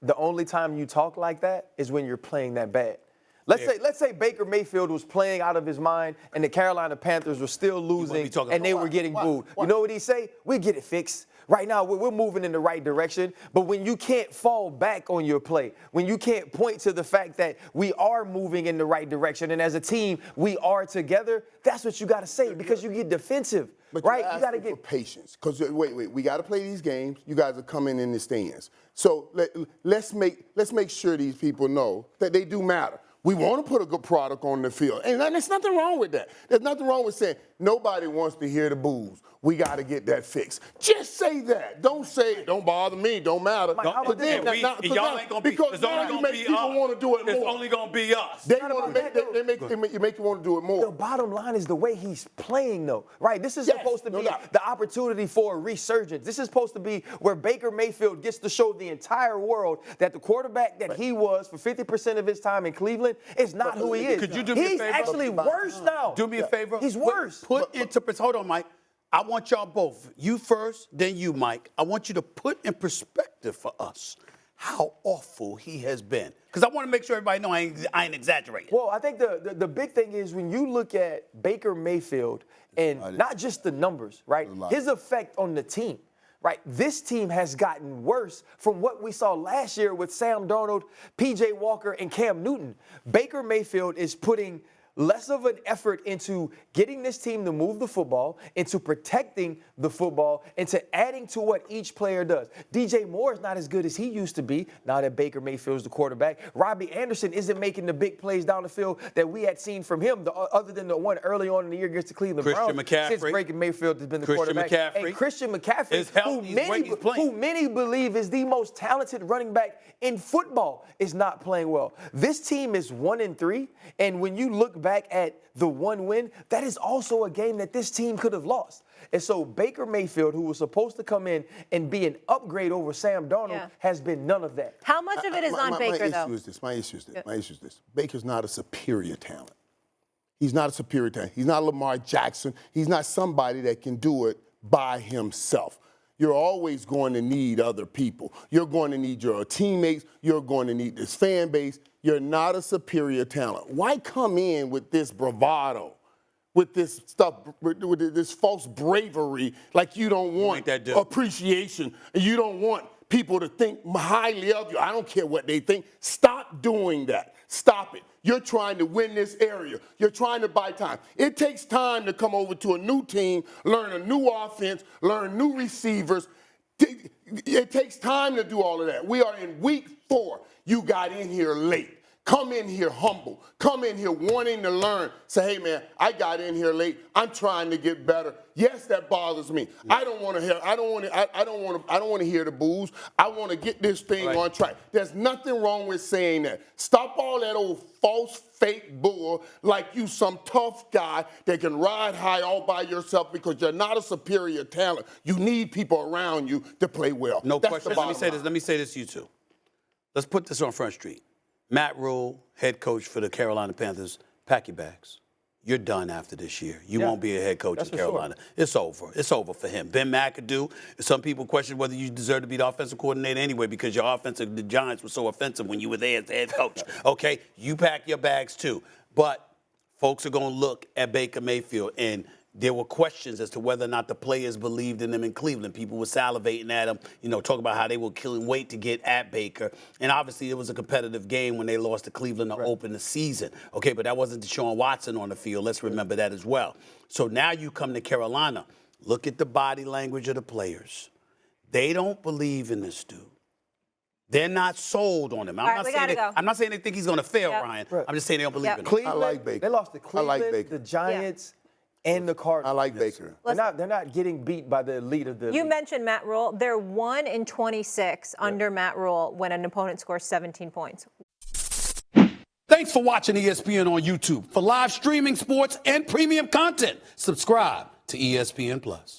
the only time you talk like that is when you're playing that bad. Let's say Baker Mayfield was playing out of his mind and the Carolina Panthers were still losing and they were getting booed. You know what he say? We get it fixed. Right now, we're moving in the right direction. But when you can't fall back on your play, when you can't point to the fact that we are moving in the right direction and as a team, we are together, that's what you got to say because you get defensive. But right? You got to get patience because wait, we got to play these games. You guys are coming in the stands. So let's make sure these people know that they do matter. We want to put a good product on the field. And there's nothing wrong with that. There's nothing wrong with saying nobody wants to hear the boos. We got to get that fixed. Just say that. Don't say, don't bother me, don't matter. But then, y'all ain't going to be, because now you make people want to do it more. It's only going to be us. They make you want to do it more. The bottom line is the way he's playing, though, right? This is supposed to be the opportunity for a resurgence. This is supposed to be where Baker Mayfield gets to show the entire world that the quarterback that he was for 50% of his time in Cleveland is not who he is. Could you do me a favor? He's actually worse now. Do me a favor. He's worse. Hold on, Mike. I want y'all both, you first, then you, Mike. I want you to put in perspective for us how awful he has been. Because I want to make sure everybody know I ain't exaggerating. Well, I think the big thing is when you look at Baker Mayfield and not just the numbers, right? His effect on the team. Right, this team has gotten worse from what we saw last year with Sam Darnold, P.J. Walker, and Cam Newton. Baker Mayfield is putting less of an effort into getting this team to move the football, into protecting the football, into adding to what each player does. DJ Moore is not as good as he used to be now that Baker Mayfield's the quarterback. Robbie Anderson isn't making the big plays down the field that we had seen from him, other than the one early on in the year against the Cleveland Browns. McCaffrey. Since Baker Mayfield has been the quarterback. And Christian McCaffrey, who many believe is the most talented running back in football, is not playing well. This team is 1-3, and when you look back at the one win, that is also a game that this team could have lost. And so Baker Mayfield, who was supposed to come in and be an upgrade over Sam Darnold, has been none of that. How much of it is on Baker, though? My issue is this. Baker's not a superior talent. He's not a superior talent. He's not Lamar Jackson. He's not somebody that can do it by himself. You're always going to need other people. You're going to need your teammates. You're going to need this fan base. You're not a superior talent. Why come in with this bravado, with this stuff, with this false bravery, like you don't want appreciation, and you don't want people to think highly of you? I don't care what they think. Stop doing that. Stop it. You're trying to win this area. You're trying to buy time. It takes time to come over to a new team, learn a new offense, learn new receivers. It takes time to do all of that. We are in week 4. You got in here late. Come in here humble. Come in here wanting to learn. Say, hey man, I got in here late. I'm trying to get better. Yes, that bothers me. I don't want to hear. I don't want to hear the boos. I want to get this thing on track. There's nothing wrong with saying that. Stop all that old false, fake bull like you some tough guy that can ride high all by yourself because you're not a superior talent. You need people around you to play well. No question. Let me say this to you two. Let's put this on Front Street. Matt Rule, head coach for the Carolina Panthers, pack your bags. You're done after this year. You won't be a head coach in Carolina. Sure. It's over. It's over for him. Ben McAdoo, some people question whether you deserve to be the offensive coordinator anyway because your offensive, the Giants were so offensive when you were there as the head coach. Okay, you pack your bags too. But folks are going to look at Baker Mayfield, and there were questions as to whether or not the players believed in him in Cleveland. People were salivating at him, talking about how they were killing weight to get at Baker. And obviously it was a competitive game when they lost to Cleveland to open the season. Okay, but that wasn't Deshaun Watson on the field. Let's remember that as well. So now you come to Carolina. Look at the body language of the players. They don't believe in this dude. They're not sold on him. I'm not saying they think he's going to fail, Ryan. I'm just saying they don't believe in him. Cleveland, I like Baker. They lost to Cleveland, the Giants, and the Cardinals. I like Baker. They're not getting beat by the elite of the You mentioned Matt Rule. They're 1-26 under Matt Rule when an opponent scores 17 points. Thanks for watching ESPN on YouTube. For live streaming sports and premium content, subscribe to ESPN+.